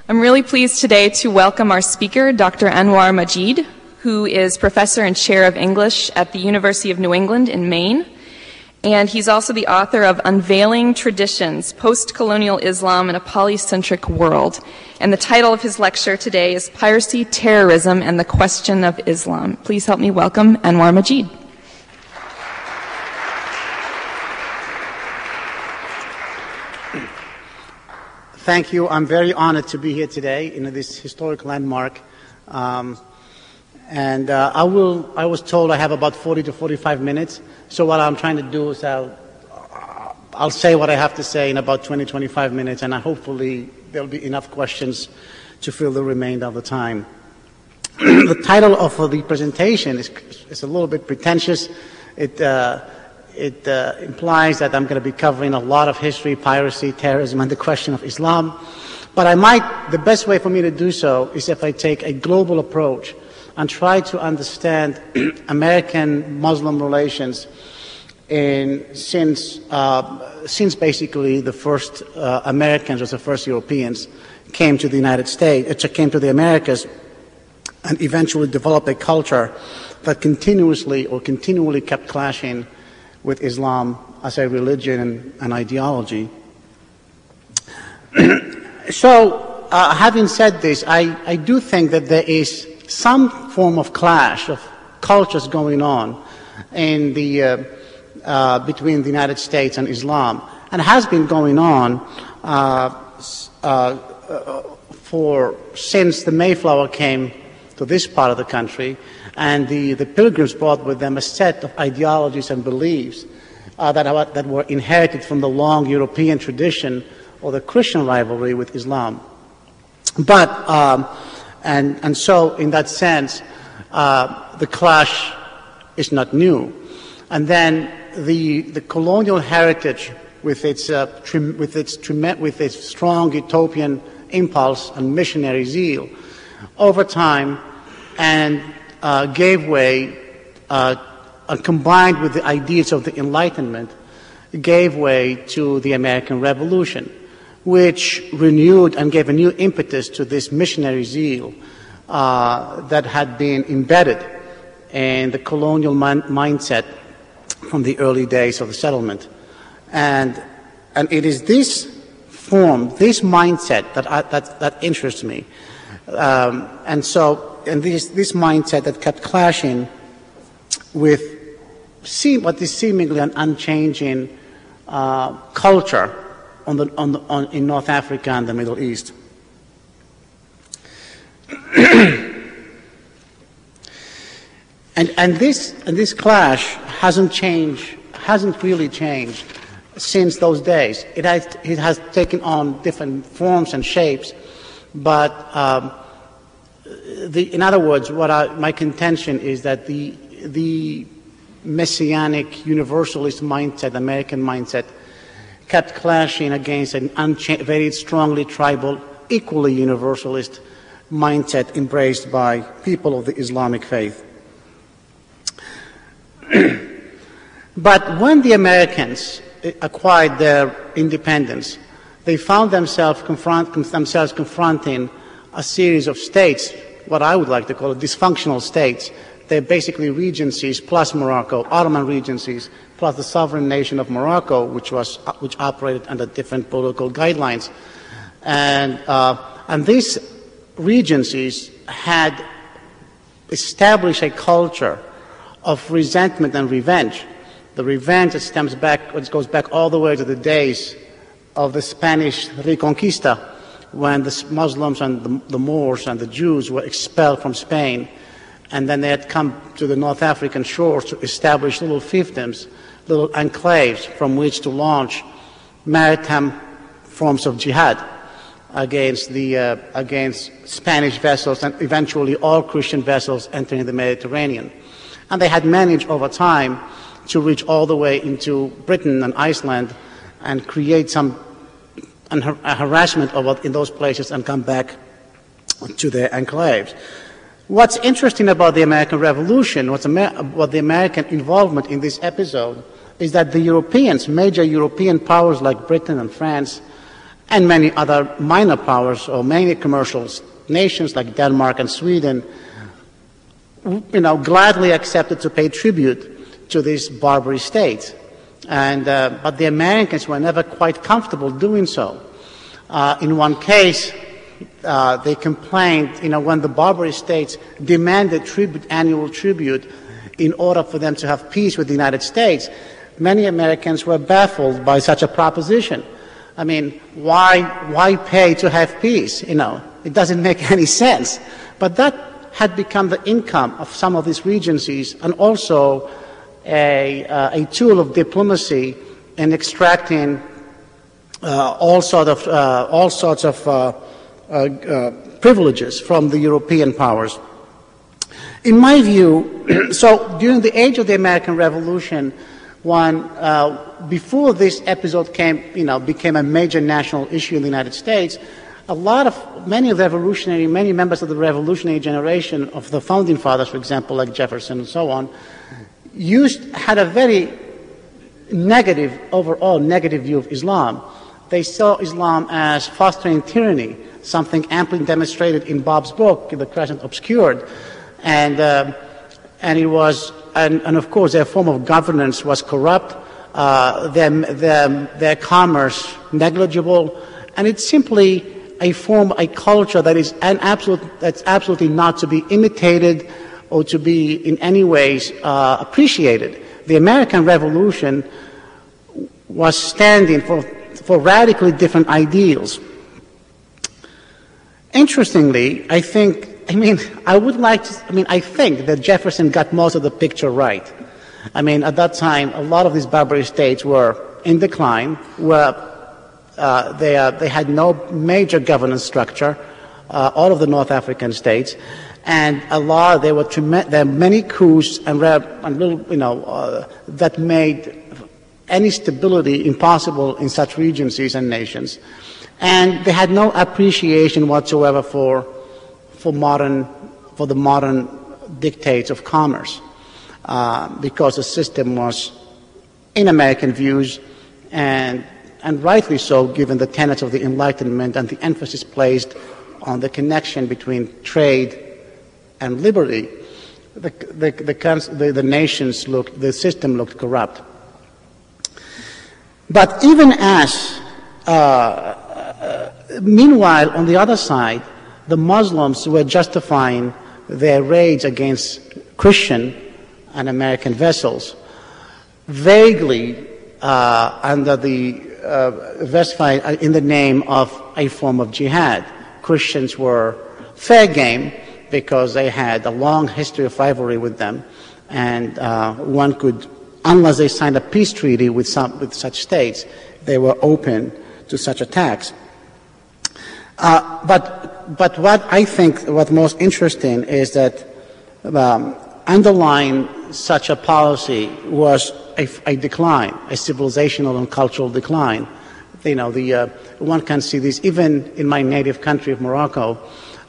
I'm really pleased today to welcome our speaker, Dr. Anouar Majid, who is professor and chair of English at the University of New England in Maine. And he's also the author of Unveiling Traditions, Post-Colonial Islam in a Polycentric World. And the title of his lecture today is Piracy, Terrorism, and the Question of Islam. Please help me welcome Anouar Majid. Thank you. I'm very honored to be here today in this historic landmark. I was told I have about 40 to 45 minutes. So what I'm trying to do is I'll say what I have to say in about 20, 25 minutes, and hopefully there'll be enough questions to fill the remainder of the time. The title of the presentation is a little bit pretentious. It implies that I'm going to be covering a lot of history, piracy, terrorism, and the question of Islam. But the best way for me to do so is if I take a global approach and try to understand American-Muslim relations since basically the first Americans or the first Europeans came to the United States, came to the Americas, and eventually developed a culture that continually kept clashing with Islam as a religion and an ideology. So, having said this, I do think that there is some form of clash of cultures going on in between the United States and Islam, and has been going on since the Mayflower came to this part of the country, and the Pilgrims brought with them a set of ideologies and beliefs that were inherited from the long European tradition or the Christian rivalry with Islam. But and so in that sense, the clash is not new. And then the colonial heritage with its strong utopian impulse and missionary zeal over time and gave way, combined with the ideas of the Enlightenment, gave way to the American Revolution, which renewed and gave a new impetus to this missionary zeal that had been embedded in the colonial mindset from the early days of the settlement. And it is this form, this mindset that interests me. And this mindset that kept clashing with what is seemingly an unchanging culture in North Africa and the Middle East. and this clash hasn't really changed since those days. It has taken on different forms and shapes, but in other words, my contention is that the messianic universalist mindset, American mindset, kept clashing against a very strongly tribal, equally universalist mindset embraced by people of the Islamic faith. But when the Americans acquired their independence, they found themselves confronting a series of states, what I would like to call dysfunctional states. They're basically regencies plus Morocco, Ottoman regencies, plus the sovereign nation of Morocco, which operated under different political guidelines. And these regencies had established a culture of resentment and revenge. The revenge that goes back all the way to the days of the Spanish Reconquista, when the Muslims and the Moors and the Jews were expelled from Spain, and then they had come to the North African shores to establish little fiefdoms, little enclaves from which to launch maritime forms of jihad against Spanish vessels and eventually all Christian vessels entering the Mediterranean. And they had managed over time to reach all the way into Britain and Iceland and create a harassment in those places and come back to their enclaves. What's interesting about the American Revolution, what the American involvement in this episode, is that the Europeans, major European powers like Britain and France and many other minor powers or mainly commercial nations like Denmark and Sweden, gladly accepted to pay tribute to these Barbary states. But the Americans were never quite comfortable doing so. In one case, they complained, when the Barbary states demanded annual tribute in order for them to have peace with the United States, many Americans were baffled by such a proposition. I mean, why pay to have peace? It doesn't make any sense. But that had become the income of some of these regencies, and also a tool of diplomacy in extracting all sorts of privileges from the European powers. In my view, so during the age of the American Revolution, before this episode became a major national issue in the United States, many members of the revolutionary generation of the founding fathers, for example, like Jefferson and so on, had a very overall negative view of Islam. They saw Islam as fostering tyranny, something amply demonstrated in Bob's book, The Crescent Obscured, and of course their form of governance was corrupt, their commerce negligible, and it's simply a culture that is that's absolutely not to be imitated or to be in any ways appreciated. The American Revolution was standing for radically different ideals. Interestingly, I think that Jefferson got most of the picture right. At that time, a lot of these Barbary states were in decline, they had no major governance structure, all of the North African states, and there were many coups that made any stability impossible in such regencies and nations. And they had no appreciation whatsoever for the modern dictates of commerce, because the system was, in American views, and rightly so, given the tenets of the Enlightenment and the emphasis placed on the connection between trade and liberty, the system looked corrupt. But even meanwhile, on the other side, the Muslims were justifying their raids against Christian and American vessels, vaguely under the in the name of a form of jihad. Christians were fair game because they had a long history of rivalry with them, and one could, unless they signed a peace treaty with such states, they were open to such attacks. But what most interesting is that underlying such a policy was a decline, a civilizational and cultural decline. One can see this even in my native country of Morocco,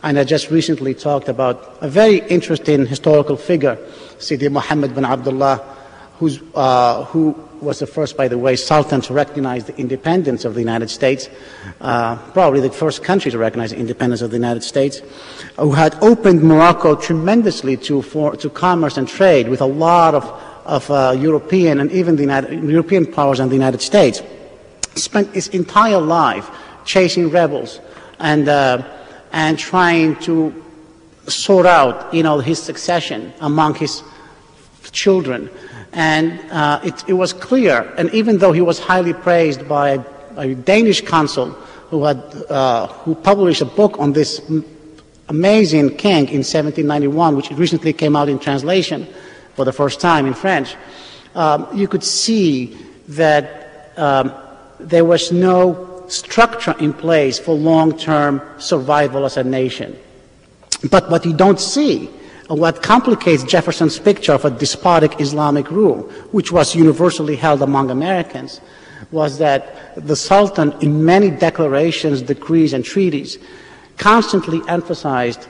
and I just recently talked about a very interesting historical figure, Sidi Mohammed bin Abdullah, who was the first, by the way, Sultan to recognize the independence of the United States, probably the first country to recognize the independence of the United States, who had opened Morocco tremendously to commerce and trade with a lot of European and even European powers and the United States. He spent his entire life chasing rebels and trying to sort out, his succession among his children. And it was clear, and even though he was highly praised by a Danish consul who published a book on this amazing king in 1791, which recently came out in translation for the first time in French, you could see that there was no structure in place for long-term survival as a nation. But what you don't see, what complicates Jefferson's picture of a despotic Islamic rule, which was universally held among Americans, was that the Sultan, in many declarations, decrees, and treaties, constantly emphasized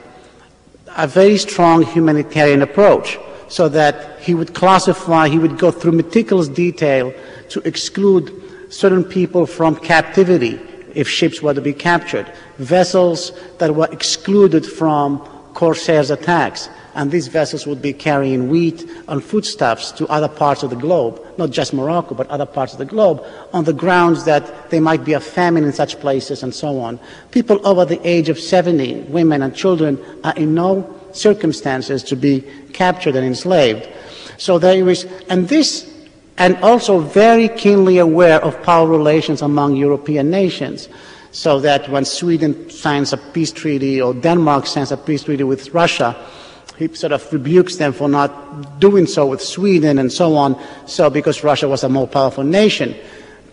a very strong humanitarian approach, so that he would go through meticulous detail to exclude certain people from captivity if ships were to be captured, vessels that were excluded from corsairs' attacks. And these vessels would be carrying wheat and foodstuffs to other parts of the globe, not just Morocco, but other parts of the globe, on the grounds that there might be a famine in such places and so on. People over the age of 70, women and children, are in no circumstances to be captured and enslaved. So there is, and also very keenly aware of power relations among European nations. So that when Sweden signs a peace treaty or Denmark signs a peace treaty with Russia, he sort of rebukes them for not doing so with Sweden and so on, so because Russia was a more powerful nation.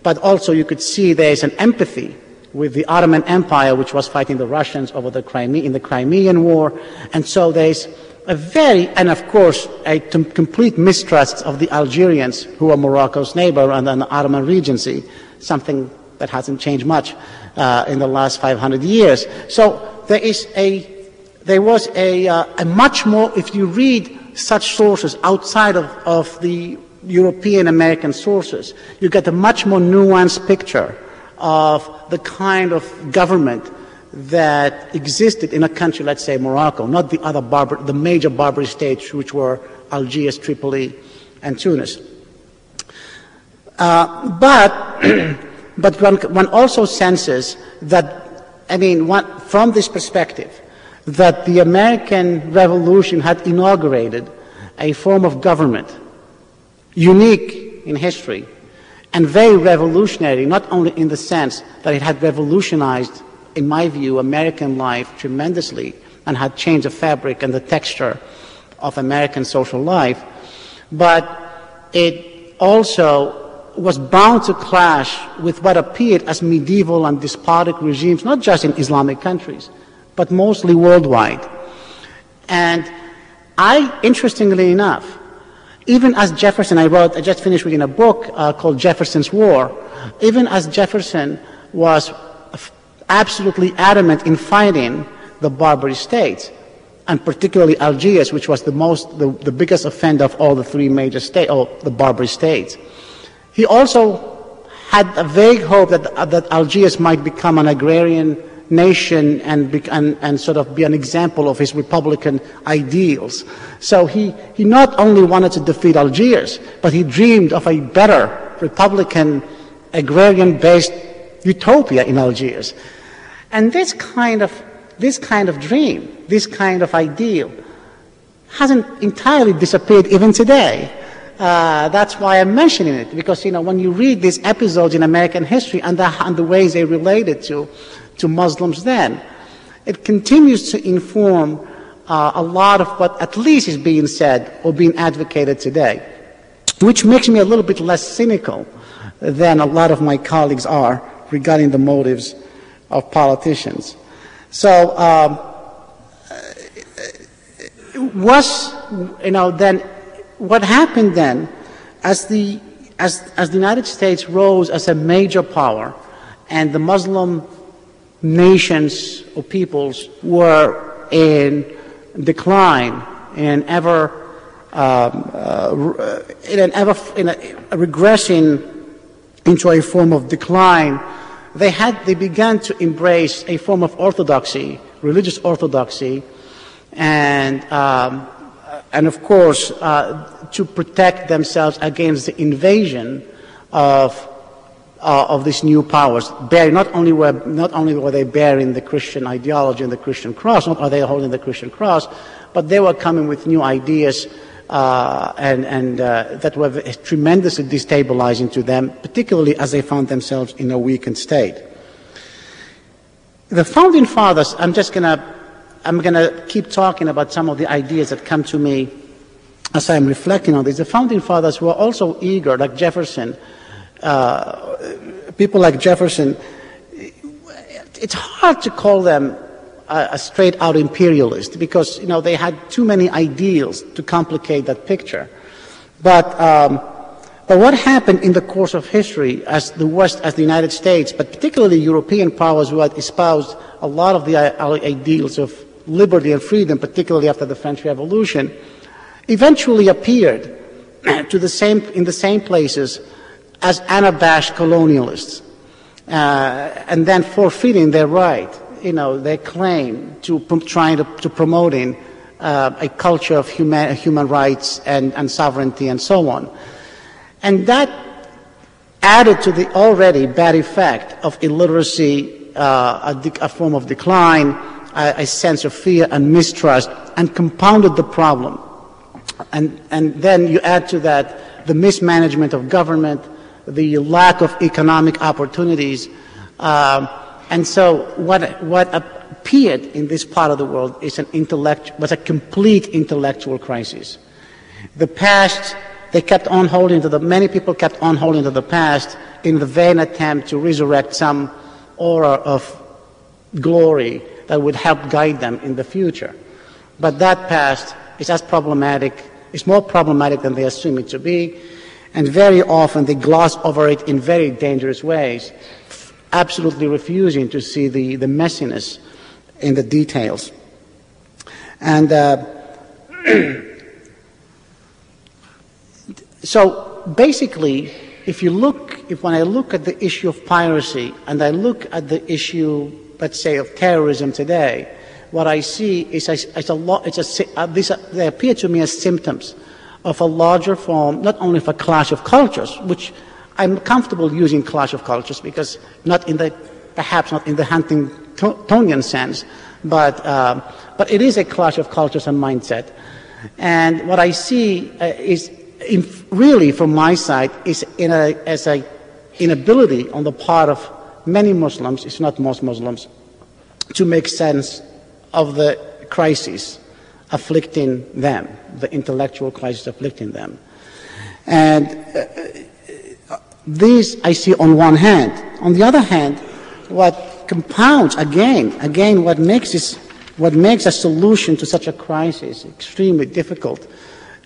But also you could see there is an empathy with the Ottoman Empire, which was fighting the Russians over in the Crimean War. And so there is and of course, a complete mistrust of the Algerians, who are Morocco's neighbor and an Ottoman regency, something that hasn't changed much in the last 500 years. So there was a much more, if you read such sources outside of the European American sources, you get a much more nuanced picture of the kind of government that existed in a country, let's say Morocco, not the major Barbary states, which were Algiers, Tripoli, and Tunis. But one also senses that, from this perspective, that the American Revolution had inaugurated a form of government unique in history and very revolutionary, not only in the sense that it had revolutionized, in my view, American life tremendously and had changed the fabric and the texture of American social life, but it also was bound to clash with what appeared as medieval and despotic regimes, not just in Islamic countries, but mostly worldwide. And interestingly enough, even as Jefferson, I just finished reading a book called Jefferson's War, even as Jefferson was absolutely adamant in fighting the Barbary states, and particularly Algiers, which was the biggest offender of all the three major states, or the Barbary states. He also had a vague hope that Algiers might become an agrarian nation and sort of be an example of his republican ideals. So he not only wanted to defeat Algiers, but he dreamed of a better republican, agrarian-based utopia in Algiers. And this kind of dream, this kind of ideal, hasn't entirely disappeared even today. That's why I'm mentioning it, because when you read these episodes in American history and the ways they related to Muslims then, it continues to inform a lot of what at least is being said or being advocated today, which makes me a little bit less cynical than a lot of my colleagues are regarding the motives of politicians. So then what happened then, as the United States rose as a major power and the Muslim nations or peoples were in decline, in a regressing into a form of decline, they began to embrace a form of orthodoxy, religious orthodoxy, and of course to protect themselves against the invasion of these new powers. Not only were they bearing the Christian ideology and the Christian cross, not are they holding the Christian cross, but they were coming with new ideas that were tremendously destabilizing to them, particularly as they found themselves in a weakened state. The Founding Fathers, I'm going to keep talking about some of the ideas that come to me as I'm reflecting on this. The Founding Fathers were also eager, like Jefferson. People like Jefferson, it's hard to call them a straight-out imperialist because they had too many ideals to complicate that picture. But what happened in the course of history as the West, as the United States, but particularly European powers who had espoused a lot of the ideals of liberty and freedom, particularly after the French Revolution, eventually appeared in the same places as unabashed colonialists. and then forfeiting their right, their claim to trying to promoting a culture of human rights and sovereignty and so on. And that added to the already bad effect of illiteracy, a form of decline, a sense of fear and mistrust, and compounded the problem. And then you add to that the mismanagement of government, the lack of economic opportunities. And so what appeared in this part of the world was a complete intellectual crisis. The past, many people kept on holding to the past in the vain attempt to resurrect some aura of glory that would help guide them in the future. But that past is it's more problematic than they assume it to be, and very often they gloss over it in very dangerous ways, absolutely refusing to see the messiness in the details. And so basically, when I look at the issue of piracy and I look at the issue, let's say, of terrorism today, what I see is they appear to me as symptoms of a larger form, not only of a clash of cultures, which I'm comfortable using clash of cultures because perhaps not in the Huntingtonian sense, but it is a clash of cultures and mindset. And what I see is really from my side is as an inability on the part of many Muslims, if not most Muslims, to make sense of the crisis afflicting them, the intellectual crisis afflicting them. And this I see on one hand. On the other hand, what compounds again what makes a solution to such a crisis extremely difficult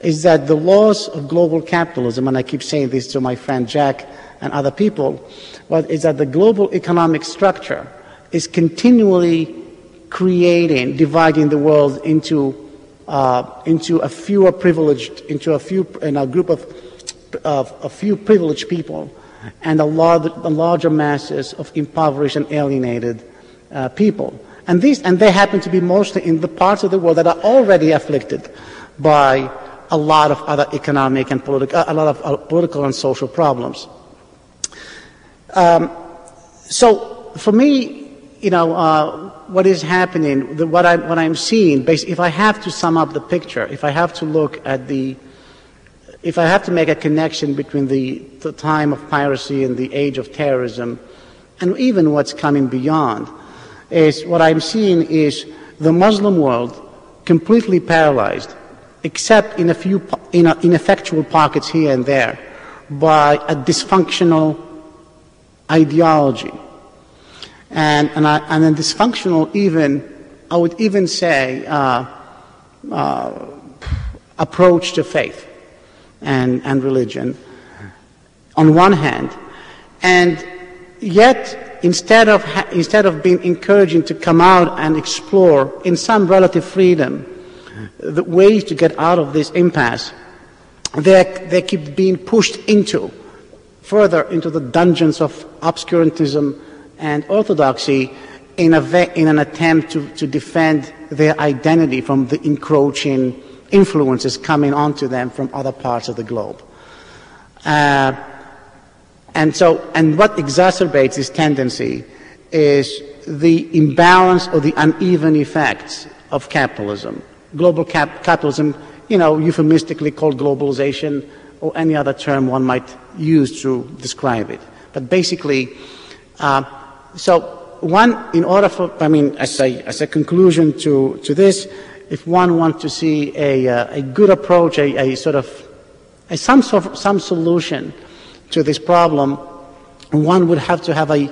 is that the laws of global capitalism, and I keep saying this to my friend Jack and other people, is that the global economic structure is continually dividing the world into a group of a few privileged people and a larger masses of impoverished and alienated people. And they happen to be mostly in the parts of the world that are already afflicted by a lot of other economic and political and social problems. So for me, what is happening, what I'm seeing, if I have to sum up the picture, if I have to make a connection between the time of piracy and the age of terrorism, and even what's coming beyond, is what I'm seeing is the Muslim world completely paralyzed, except in a few ineffectual pockets here and there, by a dysfunctional ideology. And a dysfunctional, I would even say, approach to faith and religion, on one hand, and yet instead of being encouraging to come out and explore in some relative freedom the ways to get out of this impasse, they keep being pushed further into the dungeons of obscurantism and orthodoxy in an attempt to defend their identity from the encroaching influences coming onto them from other parts of the globe. And what exacerbates this tendency is the imbalance or the uneven effects of capitalism. Global capitalism, euphemistically called globalization, or any other term one might use to describe it. But basically, as a conclusion to this, if one wants to see a good approach, some solution to this problem, one would have to have a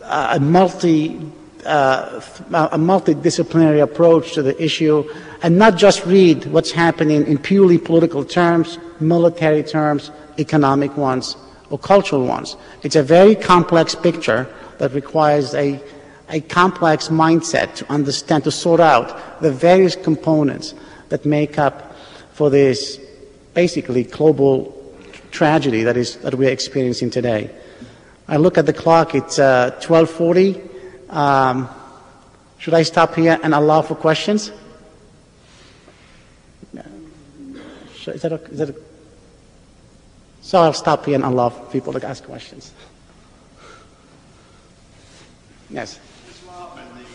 multidisciplinary approach to the issue, and not just read what's happening in purely political terms, military terms, economic ones, or cultural ones. It's a very complex picture that requires a complex mindset to understand, to sort out the various components that make up for this basically global tragedy that we're experiencing today. I look at the clock, it's 12:40. Should I stop here and allow for questions? Is that so I'll stop here and allow people to ask questions. Yes. Islam in the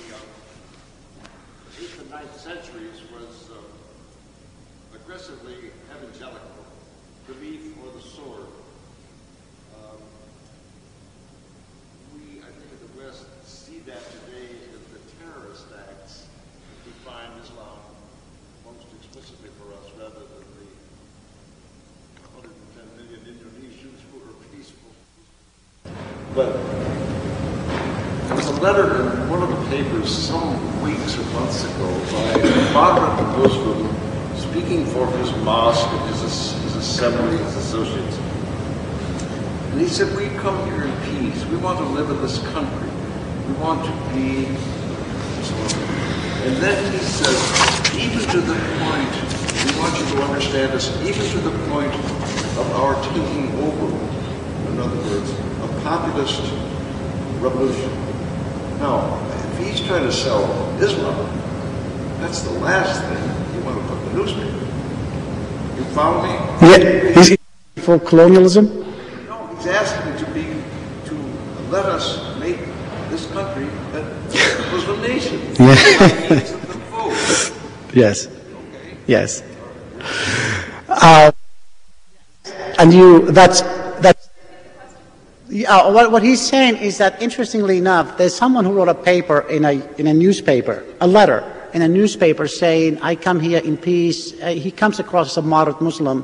8th and 9th centuries was aggressively evangelical, belief or the sword. We, I think in the West, see that today as the terrorist acts that define Islam most explicitly for us, rather than the 110 million Indonesians who are peaceful. But there was a letter in one of the papers some weeks or months ago by a moderate Muslim speaking for his mosque and his assembly, his associates. And he said, we come here in peace. We want to live in this country. We want to be Muslim. And then he says, even to the point, we want you to understand us, even to the point of our taking over, in other words, a populist revolution. Now, if he's trying to sell Islam, that's the last thing you want to put in the newspaper. You follow me? Yeah, he's for colonialism? No, he's asking to let us make this country a Muslim nation. Yeah. Yes. Okay. Yes. What he's saying is that, interestingly enough, there's someone who wrote a paper in a newspaper, a letter in a newspaper saying, I come here in peace. He comes across as a moderate Muslim,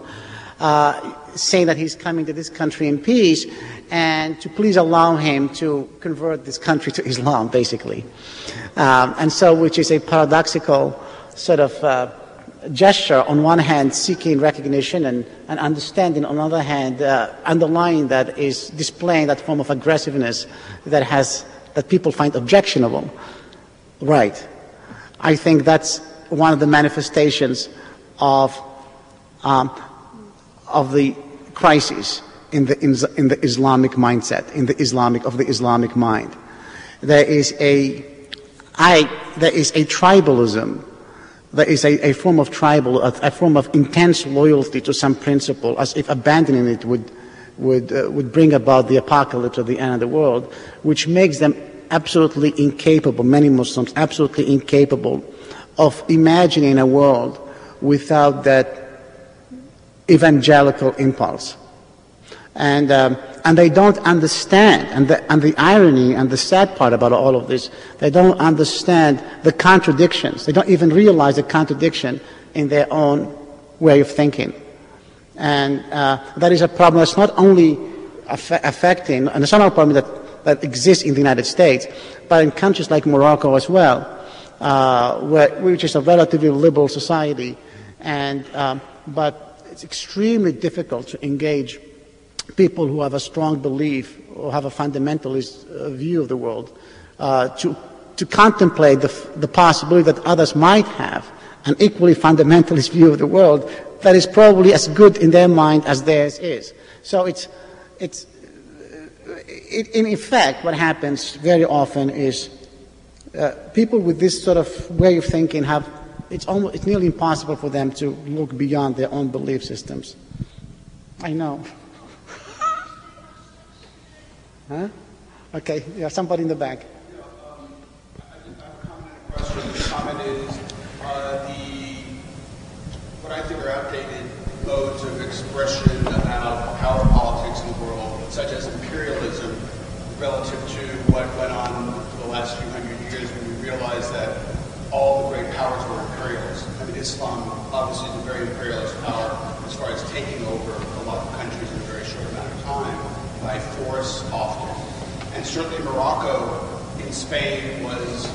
saying that he's coming to this country in peace, and to please allow him to convert this country to Islam, basically. And so, which is a paradoxical sort of gesture, on one hand seeking recognition and understanding, on the other hand underlying that is displaying that form of aggressiveness that people find objectionable. Right. I think that's one of the manifestations of the crisis in the Islamic mindset, of the Islamic mind. There is a tribalism. There is a form of a form of intense loyalty to some principle, as if abandoning it would bring about the apocalypse or the end of the world, which makes them absolutely incapable, many Muslims absolutely incapable of imagining a world without that evangelical impulse. And they don't understand, and the irony and the sad part about all of this, they don't understand the contradictions. They don't even realize the contradiction in their own way of thinking. And that is a problem that's not only affecting, and it's not a problem that exists in the United States, but in countries like Morocco as well, which is a relatively liberal society. But it's extremely difficult to engage people who have a strong belief or have a fundamentalist view of the world, to contemplate the possibility that others might have an equally fundamentalist view of the world that is probably as good in their mind as theirs is. So in effect, what happens very often is people with this sort of way of thinking it's nearly impossible for them to look beyond their own belief systems. I know. Huh? Okay, yeah, somebody in the back. Yeah, I have a comment and a question. The comment is what I think are outdated modes of expression about power politics in the world, such as imperialism, relative to what went on for the last few hundred years when we realized that all the great powers were imperialist. I mean, Islam obviously is a very imperialist power as far as taking over a lot of countries in a very short amount of time, by force often. And certainly Morocco in Spain was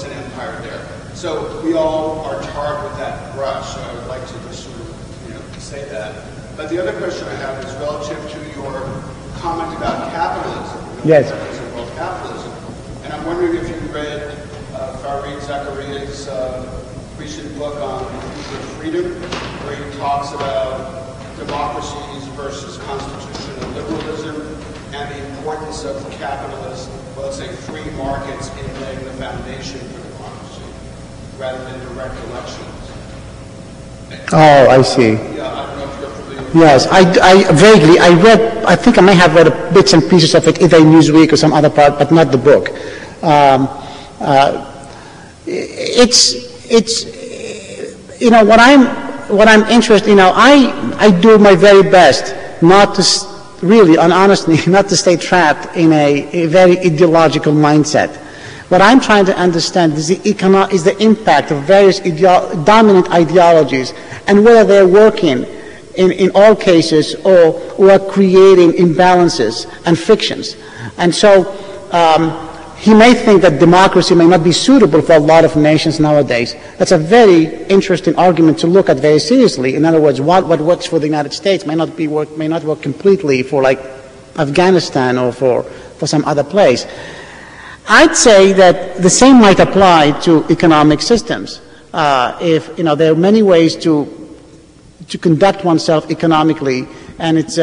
an empire there. So we all are tarred with that brush, so I would like to just sort of say that. But the other question I have is relative to your comment about capitalism. Yes. World capitalism. And I'm wondering if you read Fareed Zakaria's recent book on freedom, where he talks about democracies versus constitutional liberalism, and the importance of capitalist, well, let's say free markets in laying the foundation for democracy, rather than direct elections. Oh, I see. Yeah, I don't know if you're familiar. Yes, I vaguely, I read, I think I may have read bits and pieces of it, either in Newsweek or some other part, but not the book. It's, you know, what I'm interested, you know, I do my very best not to, really, and honestly, not to stay trapped in a very ideological mindset. What I'm trying to understand is the impact of various dominant ideologies and whether they're working in all cases or are creating imbalances and frictions. And so he may think that democracy may not be suitable for a lot of nations nowadays. That's a very interesting argument to look at very seriously. In other words, what works for the United States may not work completely for, like, Afghanistan or for some other place. I'd say that the same might apply to economic systems. If, you know, there are many ways to conduct oneself economically, and it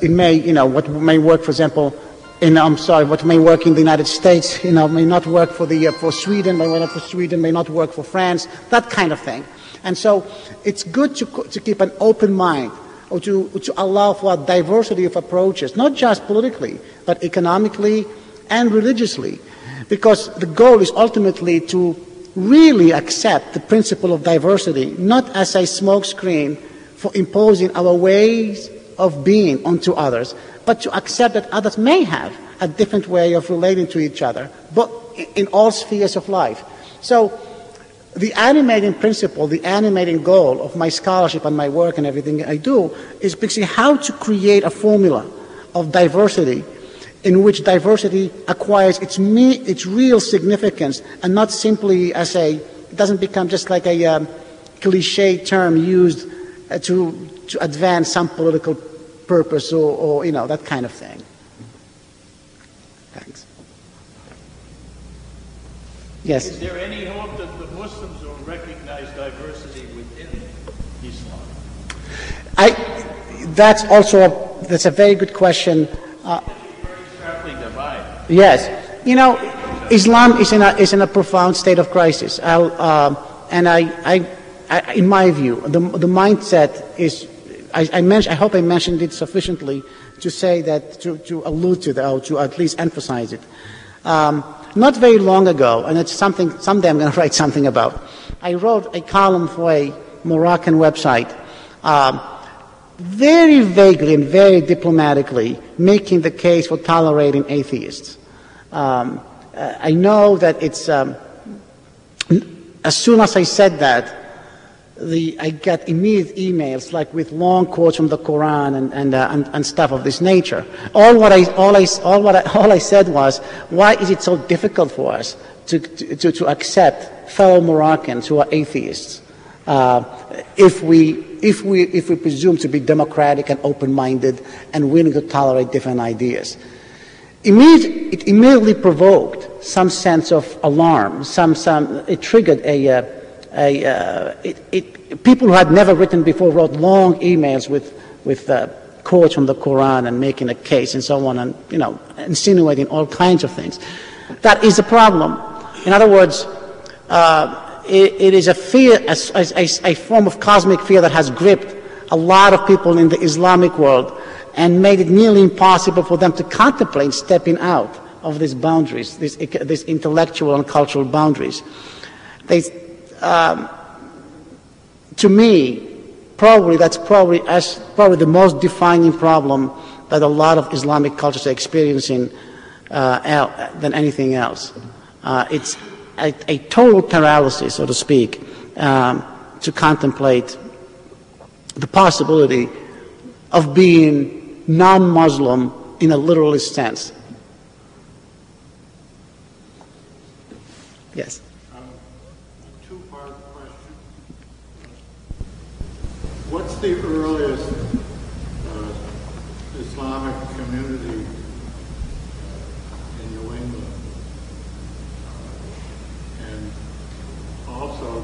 may, you know, what may work, for example, what may work in the United States, you know, may not work for Sweden, may work for Sweden, may not work for France, that kind of thing. And so it's good to keep an open mind, or to allow for a diversity of approaches, not just politically, but economically and religiously, because the goal is ultimately to really accept the principle of diversity, not as a smokescreen for imposing our ways of being onto others, but to accept that others may have a different way of relating to each other, but in all spheres of life. So the animating principle, the animating goal of my scholarship and my work and everything I do is basically how to create a formula of diversity in which diversity acquires its real significance, and not simply as it doesn't become just like a cliche term used to advance some political purpose or, you know, that kind of thing. Thanks. Yes? Is there any hope that the Muslims will recognize diversity within Islam? That's a very good question. Yes. You know, Islam is in a profound state of crisis. In my view, the mindset is, I hope I mentioned it sufficiently to say that, to allude to that, or to at least emphasize it. Not very long ago, and it's something, someday I'm going to write something about, I wrote a column for a Moroccan website, very vaguely and very diplomatically making the case for tolerating atheists. I know that it's, as soon as I said that, I got immediate emails, like with long quotes from the Quran and stuff of this nature. All I said was, why is it so difficult for us to accept fellow Moroccans who are atheists, if we presume to be democratic and open-minded and willing to tolerate different ideas? It immediately provoked some sense of alarm. It triggered people who had never written before wrote long emails with quotes from the Quran and making a case and so on, and, you know, insinuating all kinds of things. That is a problem. In other words, it is a fear, a form of cosmic fear that has gripped a lot of people in the Islamic world and made it nearly impossible for them to contemplate stepping out of these boundaries, these intellectual and cultural boundaries. To me, that's probably the most defining problem that a lot of Islamic cultures are experiencing than anything else. It's a total paralysis, so to speak, to contemplate the possibility of being non-Muslim in a literalist sense. Yes? Two-part question. What's the earliest Islamic community in New England? And also,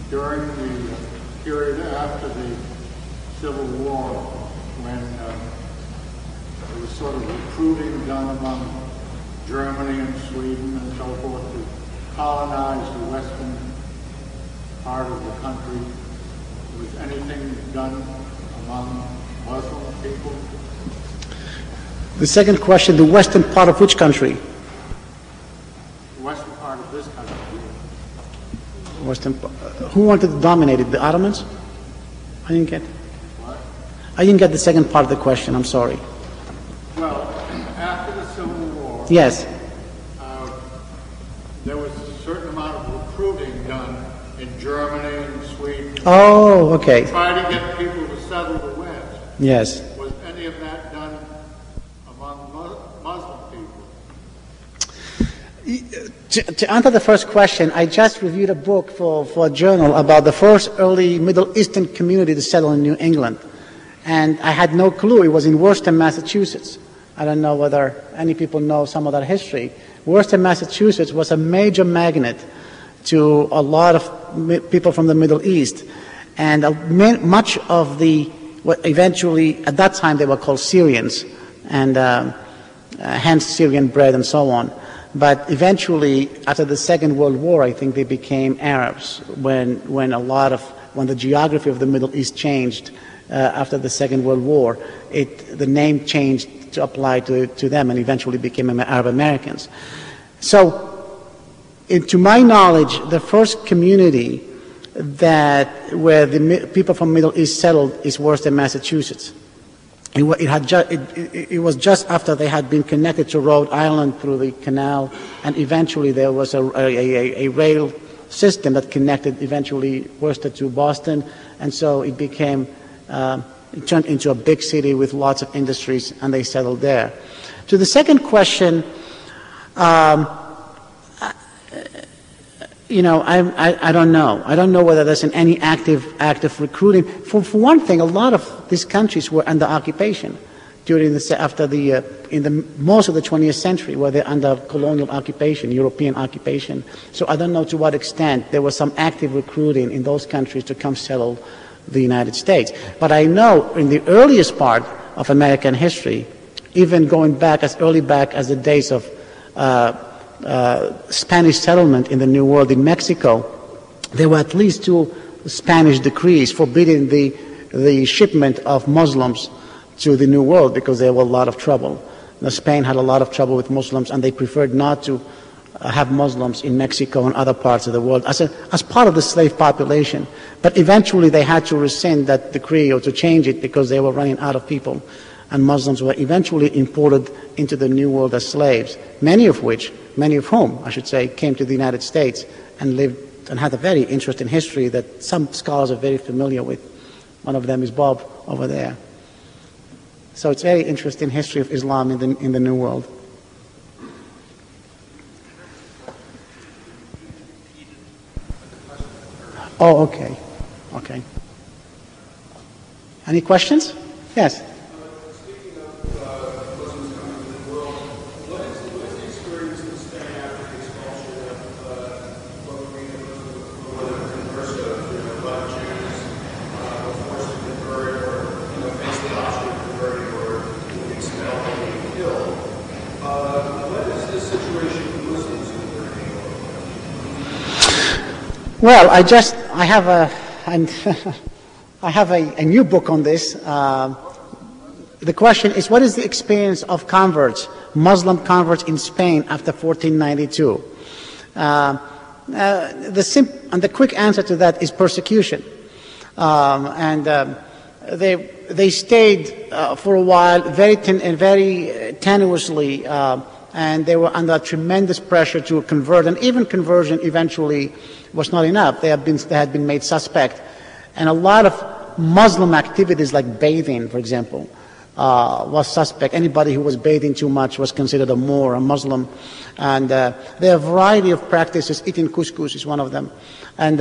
during the period after the Civil War, when there was sort of recruiting done among Germany and Sweden and so forth to colonize the western part of the country. Was anything done among Muslim people? The second question, the western part of which country? The western part of this country. Who wanted to dominate it? The Ottomans? I didn't get. What? I didn't get the second part of the question. I'm sorry. Well, after the Civil War, Yes. there was a certain amount of recruiting done in Germany and Sweden. Oh, okay. Try to get people to settle the West. Yes. Was any of that done among Muslim people? To answer the first question, I just reviewed a book for a journal about the first early Middle Eastern community to settle in New England. And I had no clue. It was in Worcester, Massachusetts. I don't know whether any people know some of that history. Worcester, Massachusetts was a major magnet to a lot of people from the Middle East. And much of what eventually, at that time, they were called Syrians, and hence Syrian bread and so on. But eventually, after the Second World War, I think they became Arabs when the geography of the Middle East changed after the Second World War. The name changed to apply to them and eventually became Arab Americans. So, to my knowledge, the first community where the people from Middle East settled is Worcester, Massachusetts. It was just after they had been connected to Rhode Island through the canal, and eventually there was a rail system that connected eventually Worcester to Boston, and so it became it turned into a big city with lots of industries, and they settled there. To the second question, I don't know. I don't know whether there's any active recruiting. For one thing, a lot of these countries were under occupation during most of the 20th century, where they're under colonial occupation, European occupation. So I don't know to what extent there was some active recruiting in those countries to come settle the United States. But I know in the earliest part of American history, even going back as early back as the days of Spanish settlement in the New World in Mexico, there were at least 2 Spanish decrees forbidding the shipment of Muslims to the New World because there were a lot of trouble. Spain had a lot of trouble with Muslims, and they preferred not to have Muslims in Mexico and other parts of the world as part of the slave population. But eventually they had to rescind that decree or to change it because they were running out of people, and Muslims were eventually imported into the New World as slaves, many of whom, I should say, came to the United States and lived and had a very interesting history that some scholars are very familiar with. One of them is Bob over there. So it's a very interesting history of Islam in the New World. Oh, okay. Okay. Any questions? Yes. Well, I have a new book on this. The question is, what is the experience of converts, Muslim converts in Spain after 1492? And the quick answer to that is persecution. They stayed for a while very tenuously, and they were under tremendous pressure to convert, and even conversion eventually was not enough. They had been made suspect. And a lot of Muslim activities like bathing, for example, was suspect. Anybody who was bathing too much was considered a Moor, a Muslim. And there are a variety of practices. Eating couscous is one of them. And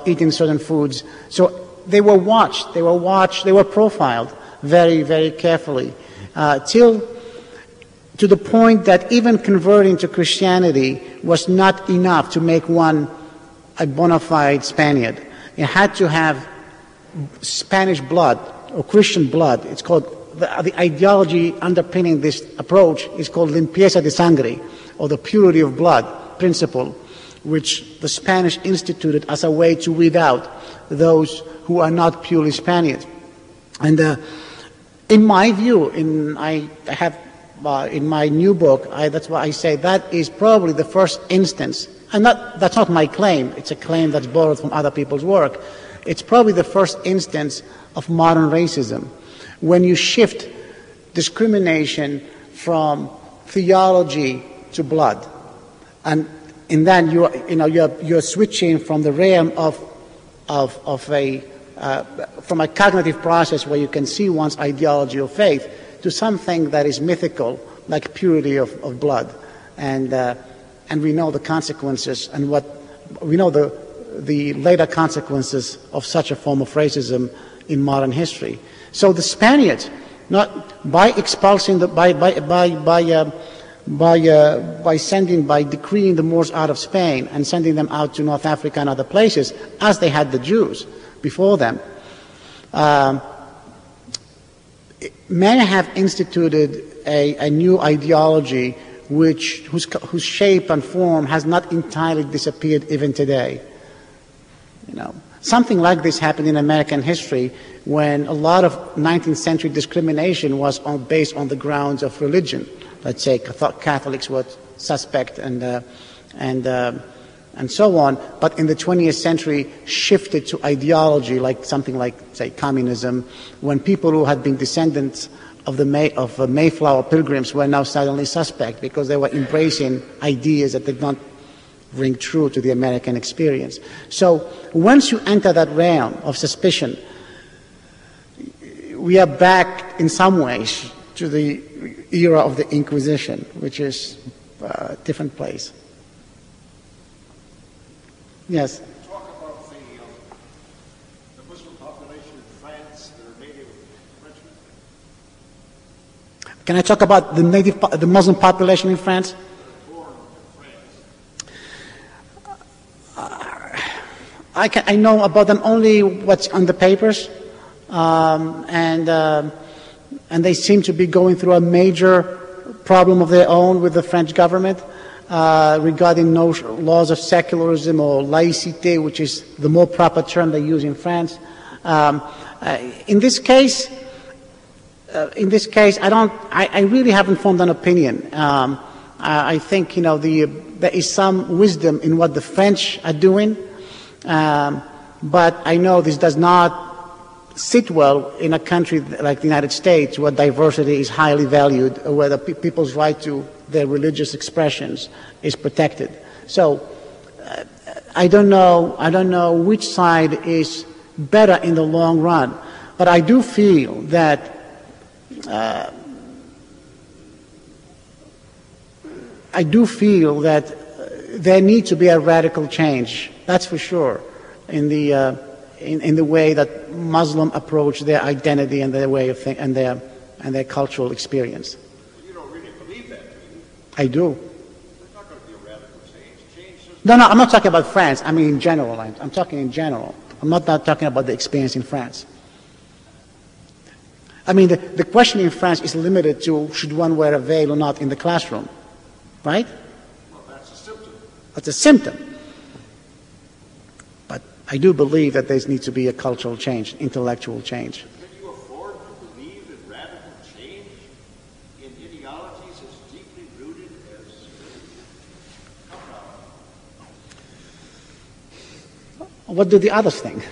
eating certain foods. So they were watched. They were profiled very, very carefully. To the point that even converting to Christianity was not enough to make one a bona fide Spaniard. You had to have Spanish blood or Christian blood. It's called the ideology underpinning this approach is called limpieza de sangre, or the purity of blood principle, which the Spanish instituted as a way to weed out those who are not purely Spaniards. And in my view, I have in my new book, that's why I say that is probably the first instance, and that's not my claim, it's a claim that's borrowed from other people's work. It's probably the first instance of modern racism, when you shift discrimination from theology to blood. And in that, you're switching from the realm from a cognitive process where you can see one's ideology of faith to something that is mythical, like purity of blood. And we know the consequences, and we know the later consequences of such a form of racism in modern history. So the Spaniards, by decreeing the Moors out of Spain and sending them out to North Africa and other places, as they had the Jews before them, may have instituted a new ideology whose shape and form has not entirely disappeared even today. Something like this happened in American history when a lot of 19th century discrimination was based on the grounds of religion. Let's say Catholics were suspect and so on. But in the 20th century, shifted to ideology, like something like, say, communism, when people who had been descendants of the Mayflower Pilgrims were now suddenly suspect because they were embracing ideas that did not ring true to the American experience. So once you enter that realm of suspicion, we are back in some ways to the era of the Inquisition, which is a different place. Yes? Talk about the Muslim population in France that are native Frenchmen. Can I talk about the Muslim population in France? I know about them only what's on the papers, and they seem to be going through a major problem of their own with the French government regarding laws of secularism or laïcité, which is the more proper term they use in France. In this case, I really haven't formed an opinion. I think there is some wisdom in what the French are doing. But I know this does not sit well in a country like the United States, where diversity is highly valued, where the people's right to their religious expressions is protected. So I don't know which side is better in the long run, but I do feel that there needs to be a radical change. That's for sure, in the way that Muslims approach their identity and their way of thinking and their cultural experience. You don't really believe that, do you? I do. There's not going to be a radical change. No, I'm not talking about France. I mean, in general. I'm talking in general. I'm not talking about the experience in France. I mean, the question in France is limited to should one wear a veil or not in the classroom, right? Well, that's a symptom. That's a symptom. But I do believe that there needs to be a cultural change, intellectual change. Can you afford to believe in radical change in ideologies as deeply rooted as What do the others think?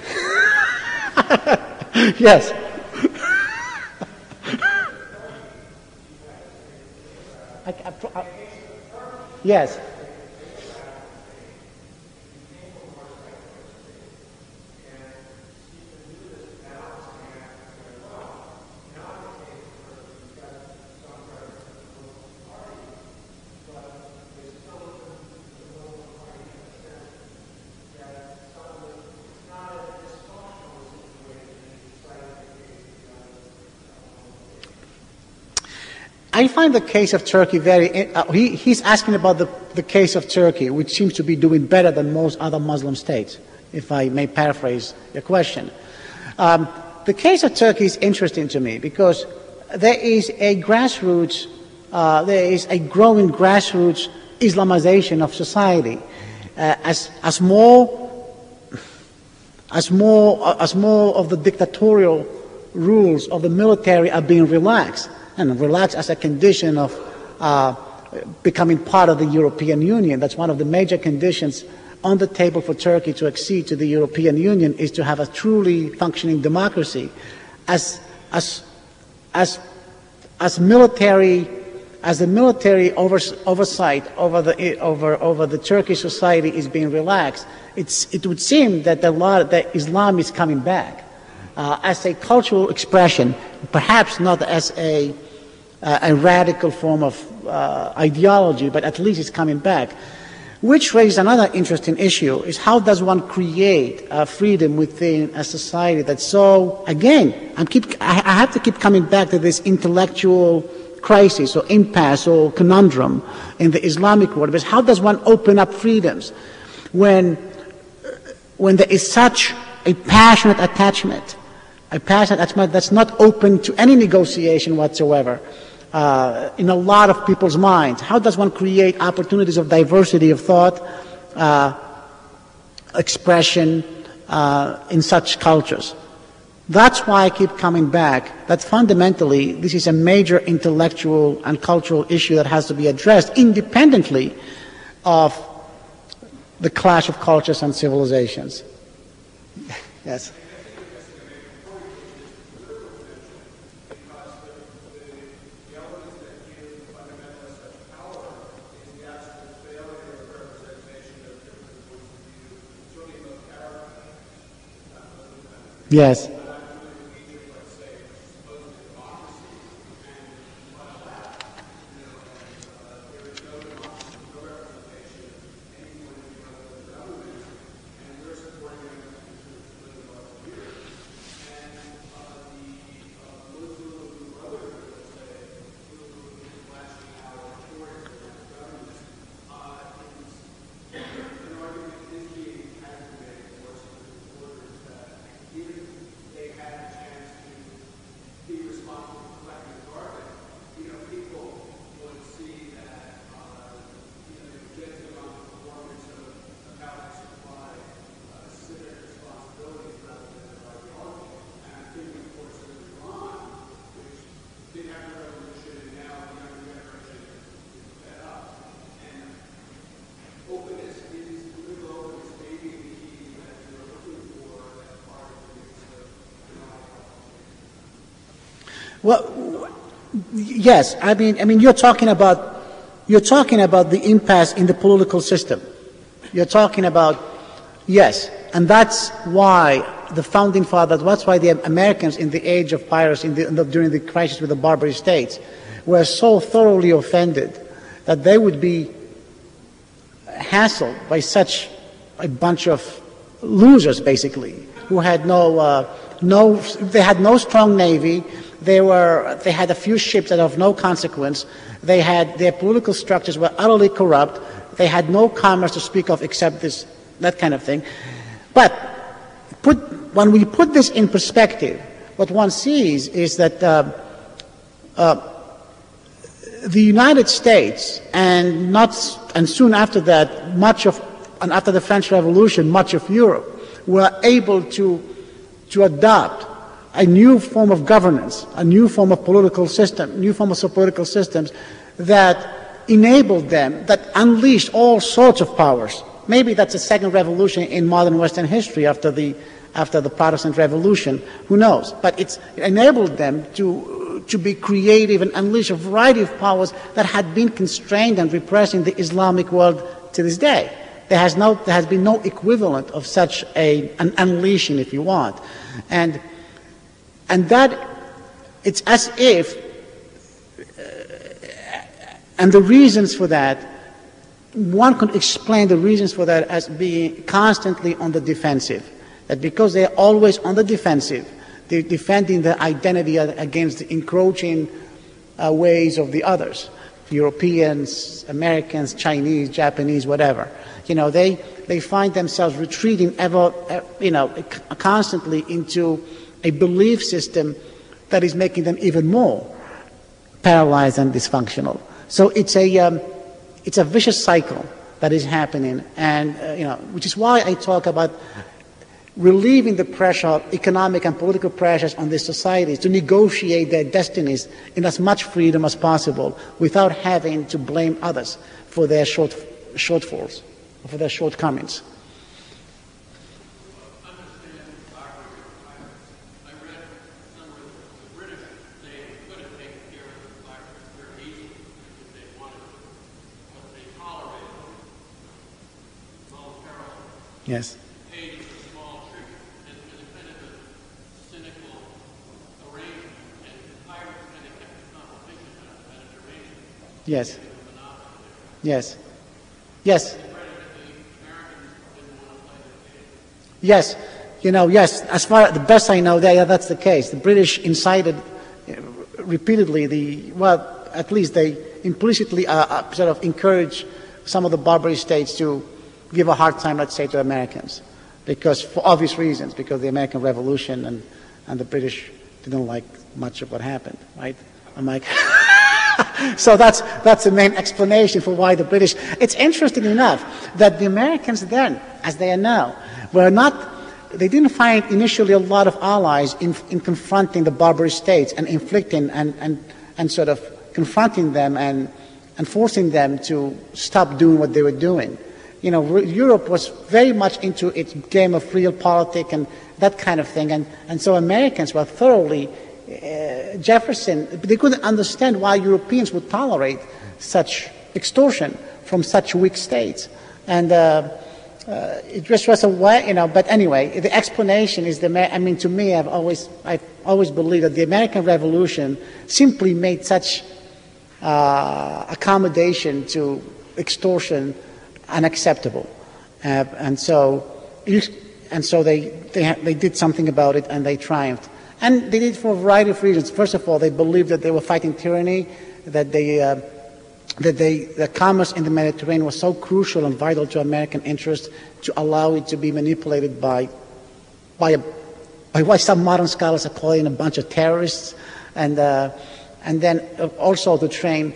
Yes. Yes. I find the case of Turkey very... he's asking about the case of Turkey, which seems to be doing better than most other Muslim states, if I may paraphrase your question. The case of Turkey is interesting to me because there is a grassroots, there is a growing grassroots Islamization of society. As more of the dictatorial rules of the military are being relaxed, and relaxed as a condition of becoming part of the European Union. That's one of the major conditions on the table for Turkey to accede to the European Union, is to have a truly functioning democracy. As the military oversight over the Turkish society is being relaxed, it would seem that that Islam is coming back as a cultural expression, perhaps not as a radical form of ideology, but at least it's coming back. Which raises another interesting issue, is how does one create freedom within a society that's so, again, I have to keep coming back to this intellectual crisis or impasse or conundrum in the Islamic world, because how does one open up freedoms when there is such a passionate attachment that's not open to any negotiation whatsoever in a lot of people's minds? How does one create opportunities of diversity of thought, expression in such cultures? That's why I keep coming back, that fundamentally this is a major intellectual and cultural issue that has to be addressed independently of the clash of cultures and civilizations. Yes. Yes. Well, yes. I mean, you're talking about the impasse in the political system. You're talking about, yes, and that's why the founding fathers, that's why the Americans in the age of piracy, during the crisis with the Barbary states, were so thoroughly offended that they would be hassled by such a bunch of losers, basically, who had they had no strong navy. They had a few ships that of no consequence. Their political structures were utterly corrupt. They had no commerce to speak of except that kind of thing. But when we put this in perspective, what one sees is that the United States and soon after that, and after the French Revolution, much of Europe were able to adopt a new form of governance, a new form of political system, new form of political systems that enabled them, that unleashed all sorts of powers. Maybe that's a second revolution in modern Western history after the Protestant Revolution. Who knows? But it enabled them to be creative and unleash a variety of powers that had been constrained and repressed in the Islamic world to this day. There has been no equivalent of such an unleashing, if you want, and that it's as if, and the reasons for that, one could explain the reasons for that as being constantly on the defensive. That because they're always on the defensive, they're defending their identity against the encroaching ways of the others, Europeans, Americans, Chinese, Japanese, whatever. They find themselves retreating constantly into a belief system that is making them even more paralyzed and dysfunctional. So it's a vicious cycle that is happening, and which is why I talk about relieving the pressure, economic and political pressures on these societies to negotiate their destinies in as much freedom as possible without having to blame others for their shortfalls, or for their shortcomings. Yes. Yes. Yes. Yes. Yes. Yes. As far as the best I know, that's the case. The British incited repeatedly at least they implicitly sort of encouraged some of the Barbary states to give a hard time, let's say, to Americans, because for obvious reasons, because the American Revolution and the British didn't like much of what happened, right? I'm like, so that's the main explanation for why the British. It's interesting enough that the Americans then, as they are now, they didn't find initially a lot of allies in confronting the Barbary states and inflicting and sort of confronting them and forcing them to stop doing what they were doing. Europe was very much into its game of real politics and that kind of thing, and so Americans were thoroughly Jefferson. They couldn't understand why Europeans would tolerate such extortion from such weak states, and it just was a way, But anyway, the explanation is to me, I've always believed that the American Revolution simply made such accommodation to extortion unacceptable, and so they did something about it, and they triumphed, and they did it for a variety of reasons. First of all, they believed that they were fighting tyranny, that the commerce in the Mediterranean was so crucial and vital to American interests to allow it to be manipulated by what some modern scholars are calling a bunch of terrorists, and then also to train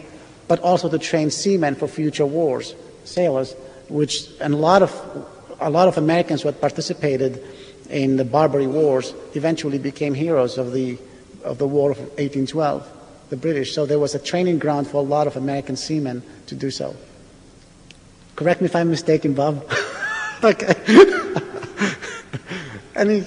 seamen for future wars, sailors, and a lot of Americans who had participated in the Barbary Wars eventually became heroes of the War of 1812, the British. So there was a training ground for a lot of American seamen to do so. Correct me if I'm mistaken, Bob. Okay. Any